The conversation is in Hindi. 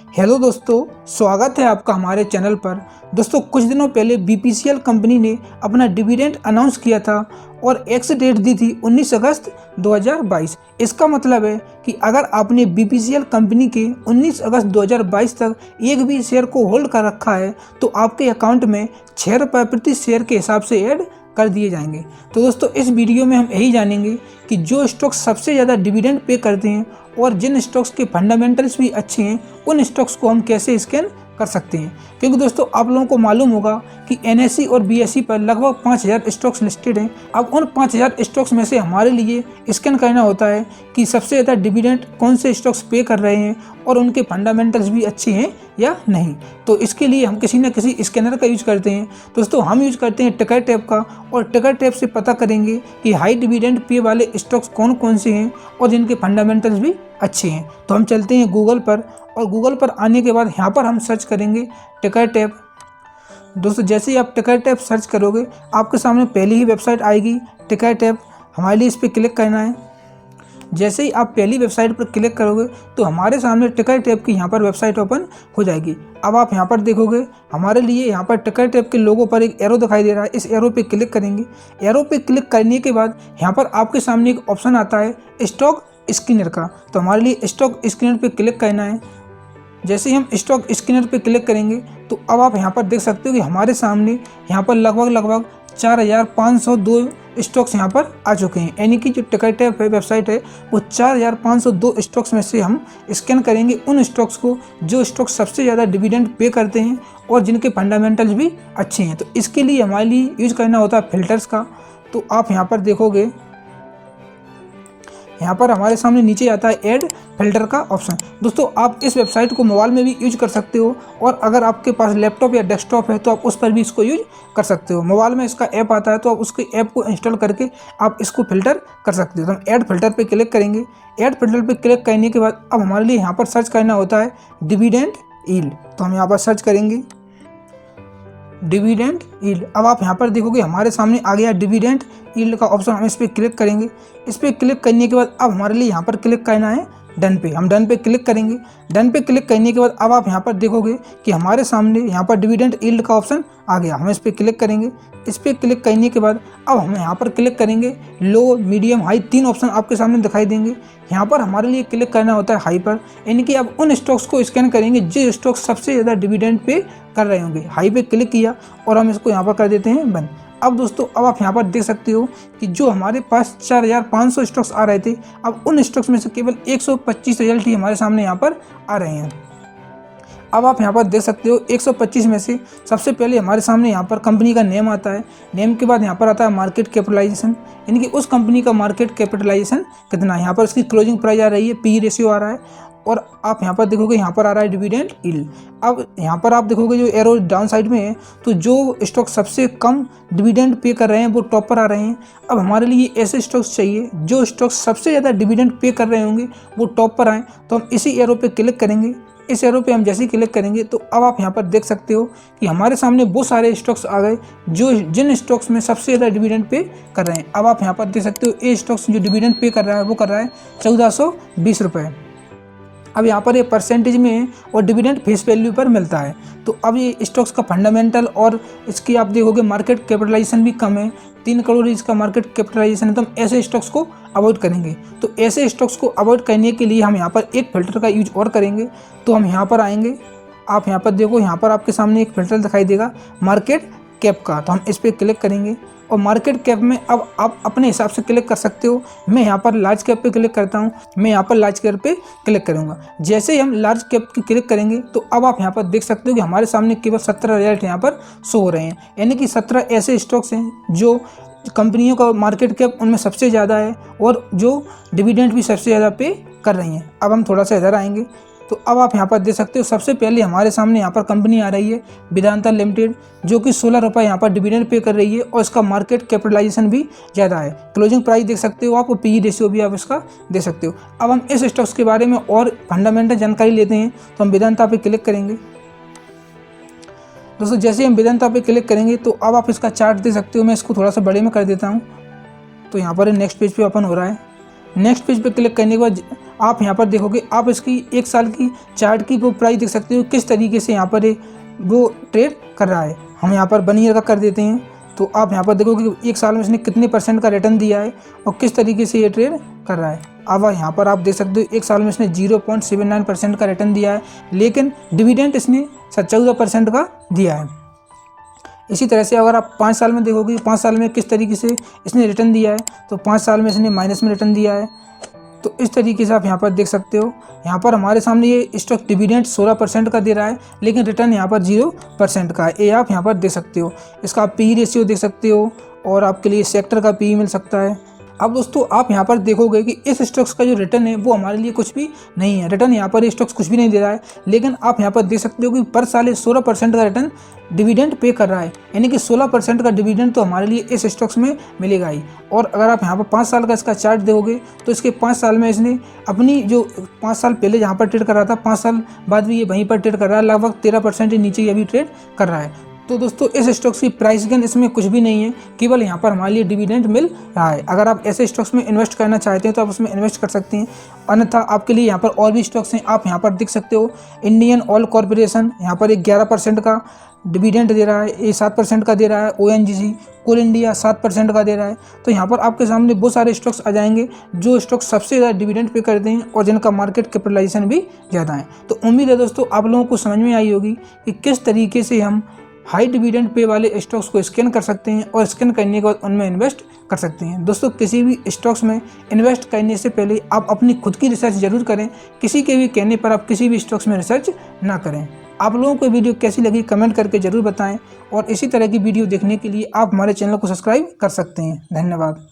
हेलो दोस्तों, स्वागत है आपका हमारे चैनल पर। दोस्तों, कुछ दिनों पहले बीपीसीएल कंपनी ने अपना डिविडेंड अनाउंस किया था और एक्स डेट दी थी 19 अगस्त 2022। इसका मतलब है कि अगर आपने बीपीसीएल कंपनी के 19 अगस्त 2022 तक एक भी शेयर को होल्ड कर रखा है तो आपके अकाउंट में 6 रुपये प्रति शेयर के हिसाब से ऐड कर दिए जाएंगे। तो दोस्तों, इस वीडियो में हम यही जानेंगे कि जो स्टॉक्स सबसे ज़्यादा डिविडेंड पे करते हैं और जिन स्टॉक्स के फंडामेंटल्स भी अच्छे हैं उन स्टॉक्स को हम कैसे स्कैन कर सकते हैं। क्योंकि दोस्तों, आप लोगों को मालूम होगा कि एनएसई और बीएसई पर लगभग 5000 स्टॉक्स लिस्टेड हैं। अब उन 5000 स्टॉक्स में से हमारे लिए स्कैन करना होता है कि सबसे ज़्यादा डिविडेंड कौन से स्टॉक्स पे कर रहे हैं और उनके फंडामेंटल्स भी अच्छे हैं या नहीं। तो इसके लिए हम किसी न किसी स्कैनर का यूज करते हैं। दोस्तों, हम यूज करते हैं टिकर टैब का, और टिकर टैब से पता करेंगे कि हाई डिविडेंड पे वाले स्टॉक्स कौन कौन से हैं और जिनके फंडामेंटल्स भी अच्छे हैं। तो हम चलते हैं गूगल पर, और गूगल पर आने के बाद यहाँ पर हम सर्च करेंगे टिकर टैब। दोस्तों, जैसे ही आप टिकर टैब सर्च करोगे आपके सामने पहली ही वेबसाइट आएगी टिकर टैब। हमारे लिए इस पर क्लिक करना है। जैसे ही आप पहली वेबसाइट पर क्लिक करोगे तो हमारे सामने टिकर टैब की यहाँ पर वेबसाइट ओपन हो जाएगी। अब आप यहाँ पर देखोगे हमारे लिए यहाँ पर टिकर टैब के लोगो पर एक एरो दिखाई दे रहा है। इस एरो पे क्लिक करेंगे। एरो पे क्लिक करने के बाद यहाँ पर आपके सामने एक ऑप्शन आता है स्टॉक स्कैनर का। तो हमारे लिए स्टॉक स्कैनर पे क्लिक करना है। जैसे ही हम स्टॉक स्कैनर पे क्लिक करेंगे तो अब आप यहाँ पर देख सकते हो कि हमारे सामने यहाँ पर लगभग 4502 स्टॉक्स यहाँ पर आ चुके हैं। यानी कि जो टिकर टैब वेबसाइट है वो 4502 स्टॉक्स में से हम स्कैन करेंगे उन स्टॉक्स को जो स्टॉक्स सबसे ज़्यादा डिविडेंड पे करते हैं और जिनके फंडामेंटल्स भी अच्छे हैं। तो इसके लिए हमारे लिए यूज करना होता है फिल्टर्स का। तो आप यहाँ पर देखोगे यहाँ पर हमारे सामने नीचे आता है ऐड फिल्टर का ऑप्शन। दोस्तों, आप इस वेबसाइट को मोबाइल में भी यूज कर सकते हो, और अगर आपके पास लैपटॉप या डेस्कटॉप है तो आप उस पर भी इसको यूज कर सकते हो। मोबाइल में इसका ऐप आता है तो आप उसके ऐप को इंस्टॉल करके आप इसको फिल्टर कर सकते हो। तो हम ऐड फिल्टर पे क्लिक करेंगे। ऐड फिल्टर पे क्लिक करने के बाद अब हमारे लिए यहाँ पर सर्च करना होता है डिविडेंड यील्ड। तो हम यहाँ पर सर्च करेंगे डिविडेंड यील्ड। अब आप यहाँ पर देखोगे हमारे सामने आ गया डिविडेंड यील्ड का ऑप्शन। हम इस पर क्लिक करेंगे। इस पर क्लिक करने के बाद अब हमारे लिए यहाँ पर क्लिक करना है डन पे। हम डन पे क्लिक करेंगे। डन पे क्लिक करने के बाद अब आप यहाँ पर देखोगे कि हमारे सामने यहाँ पर डिविडेंड यील्ड का ऑप्शन आ गया। हम इस पर क्लिक करेंगे। इस पर क्लिक करने के बाद अब हम यहाँ पर क्लिक करेंगे। लो, मीडियम, हाई 3 ऑप्शन आपके सामने दिखाई देंगे। यहाँ पर हमारे लिए क्लिक करना होता है हाई पर। यानी कि अब उन स्टॉक्स को स्कैन करेंगे जो स्टॉक्स सबसे ज़्यादा डिविडेंड पे कर रहे होंगे। हाई पे क्लिक किया और हम इसको यहाँ पर कर देते हैं बंद। अब दोस्तों, अब आप यहाँ पर देख सकते हो कि जो हमारे पास 4500 स्टॉक्स आ रहे थे, अब उन स्टॉक्स में से केवल 125 रिजल्ट ही हमारे सामने यहाँ पर आ रहे हैं। अब आप यहाँ पर देख सकते हो 125 में से सबसे पहले हमारे सामने यहाँ पर कंपनी का नेम आता है। नेम के बाद यहाँ पर आता है मार्केट कैपिटलाइजेशन, यानी कि उस कंपनी का मार्केट कैपिटलाइजेशन कितना है। यहाँ पर इसकी क्लोजिंग प्राइस आ रही है, पी रेशियो आ रहा है, और आप यहाँ पर देखोगे यहाँ पर आ रहा है डिविडेंड यील्ड। अब यहाँ पर आप देखोगे जो एरो डाउन साइड में है तो जो स्टॉक सबसे कम डिविडेंड पे कर रहे हैं वो टॉप पर आ रहे हैं। अब हमारे लिए ऐसे स्टॉक्स चाहिए जो स्टॉक्स सबसे ज़्यादा डिविडेंड पे कर रहे होंगे वो टॉप पर आएँ। तो हम इसी एरो पे क्लिक करेंगे। इस एरो पे हम जैसे ही क्लिक करेंगे तो अब आप यहाँ पर देख सकते हो कि हमारे सामने बहुत सारे स्टॉक्स आ गए जो जिन स्टॉक्स में सबसे ज़्यादा डिविडेंड पे कर रहे हैं। अब आप यहाँ पर देख सकते हो ये स्टॉक्स जो डिविडेंड पे कर रहा है वो कर रहा है 1420 रुपये। अब यहाँ पर ये परसेंटेज में है और डिविडेंड फेस वैल्यू पर मिलता है। तो अब ये स्टॉक्स का फंडामेंटल और इसकी आप देखोगे मार्केट कैपिटलाइजेशन भी कम है, 3 करोड़ इसका मार्केट कैपिटलाइजेशन है। तो हम ऐसे स्टॉक्स को अवॉइड करेंगे। तो ऐसे स्टॉक्स को अवॉइड करने के लिए हम यहाँ पर एक फिल्टर का यूज और करेंगे। तो हम यहाँ पर आएंगे। आप यहाँ पर देखो, यहाँ पर आपके सामने एक फिल्टर दिखाई देगा मार्केट कैप का। तो हम इस पर क्लिक करेंगे और मार्केट कैप में अब आप अपने हिसाब से क्लिक कर सकते हो। मैं यहाँ पर लार्ज कैप पे क्लिक करता हूँ। मैं यहाँ पर लार्ज कैप पे क्लिक करूँगा। जैसे ही हम लार्ज कैप की क्लिक करेंगे तो अब आप यहाँ पर देख सकते हो कि हमारे सामने केवल 17 रिजल्ट यहाँ पर शो हो रहे हैं। यानी कि 17 ऐसे स्टॉक्स हैं जो कंपनियों का मार्केट कैप उनमें सबसे ज़्यादा है और जो डिविडेंड भी सबसे ज़्यादा पे कर रही हैं। अब हम थोड़ा सा इधर आएंगे तो अब आप यहाँ पर देख सकते हो सबसे पहले हमारे सामने यहाँ पर कंपनी आ रही है वेदांता लिमिटेड, जो कि 16 रुपये यहाँ पर डिविडेंड पे कर रही है और इसका मार्केट कैपिटलाइजेशन भी ज़्यादा है। क्लोजिंग प्राइस देख सकते हो आप, पी रेशियो भी आप इसका देख सकते हो। अब हम इस स्टॉक्स के बारे में और फंडामेंटल जानकारी लेते हैं। तो हम वेदांता पे क्लिक करेंगे। दोस्तों, जैसे हम वेदांता पे क्लिक करेंगे तो अब आप इसका चार्ट देख सकते हो। मैं इसको थोड़ा सा बड़े में कर देता हूँ। तो यहाँ पर नेक्स्ट पेज पे ओपन हो रहा है। नेक्स्ट पेज पे क्लिक करने के बाद आप यहाँ पर देखोगे, आप इसकी 1 साल की चार्ट की वो प्राइस देख सकते हो किस तरीके से यहाँ पर वो ट्रेड कर रहा है। हम यहाँ पर 1 ईयर का कर देते हैं, तो आप यहाँ पर देखोगे कि 1 साल में इसने कितने % का रिटर्न दिया है और किस तरीके से ये ट्रेड कर रहा है। अब यहाँ पर आप देख सकते हो 1 साल में इसने 0.79% का रिटर्न दिया है, लेकिन डिविडेंड इसने 14% का दिया है। इसी तरह से अगर आप 5 साल में देखोगे 5 साल में किस तरीके से इसने रिटर्न दिया है, तो 5 साल में इसने माइनस में रिटर्न दिया है। तो इस तरीके से आप यहाँ पर देख सकते हो। यहाँ पर हमारे सामने ये स्टॉक डिविडेंड 16% का दे रहा है, लेकिन रिटर्न यहाँ पर 0% का है। ये आप यहाँ पर देख सकते हो। इसका आप पी रेशियो देख सकते हो और आपके लिए सेक्टर का पी मिल सकता है। अब दोस्तों आप यहाँ पर देखोगे कि इस स्टॉक्स का जो रिटर्न है वो हमारे लिए कुछ भी नहीं है। रिटर्न यहाँ पर स्टॉक्स कुछ भी नहीं दे रहा है, लेकिन आप यहाँ पर देख सकते हो कि पर साल 16% का रिटर्न डिविडेंड पे कर रहा है, यानी कि 16% का डिविडेंड तो हमारे लिए इस स्टॉक्स में मिलेगा ही। और अगर आप यहाँ पर 5 साल का इसका चार्ट देखोगे तो इसके 5 साल में इसने अपनी जो 5 साल पहले जहाँ पर ट्रेड कर रहा था 5 साल बाद भी ये वहीं पर ट्रेड कर रहा है, लगभग 13% नीचे ये भी ट्रेड कर रहा है। तो दोस्तों इस स्टॉक्स की प्राइस गेन इसमें कुछ भी नहीं है, केवल यहाँ पर हमारे लिए डिविडेंड मिल रहा है। अगर आप ऐसे स्टॉक्स में इन्वेस्ट करना चाहते हैं तो आप उसमें इन्वेस्ट कर सकते हैं, अन्यथा आपके लिए यहाँ पर और भी स्टॉक्स हैं। आप यहाँ पर देख सकते हो इंडियन ऑयल कॉर्पोरेशन, यहाँ पर एक 11% का डिविडेंड दे रहा है, ये 7% का दे रहा है। ONGC कोल इंडिया 7% का दे रहा है। तो यहाँ पर आपके सामने बहुत सारे स्टॉक्स आ जाएंगे जो स्टॉक्स सबसे ज़्यादा डिविडेंड पे करते हैं और जिनका मार्केट कैपिटलाइजेशन भी ज़्यादा है। तो उम्मीद है दोस्तों आप लोगों को समझ में आई होगी कि किस तरीके से हम हाई डिविडेंड पे वाले स्टॉक्स को स्कैन कर सकते हैं और स्कैन करने के बाद उनमें इन्वेस्ट कर सकते हैं। दोस्तों किसी भी स्टॉक्स में इन्वेस्ट करने से पहले आप अपनी खुद की रिसर्च जरूर करें, किसी के भी कहने पर आप किसी भी स्टॉक्स में रिसर्च ना करें। आप लोगों को वीडियो कैसी लगी कमेंट करके ज़रूर बताएं और इसी तरह की वीडियो देखने के लिए आप हमारे चैनल को सब्सक्राइब कर सकते हैं। धन्यवाद।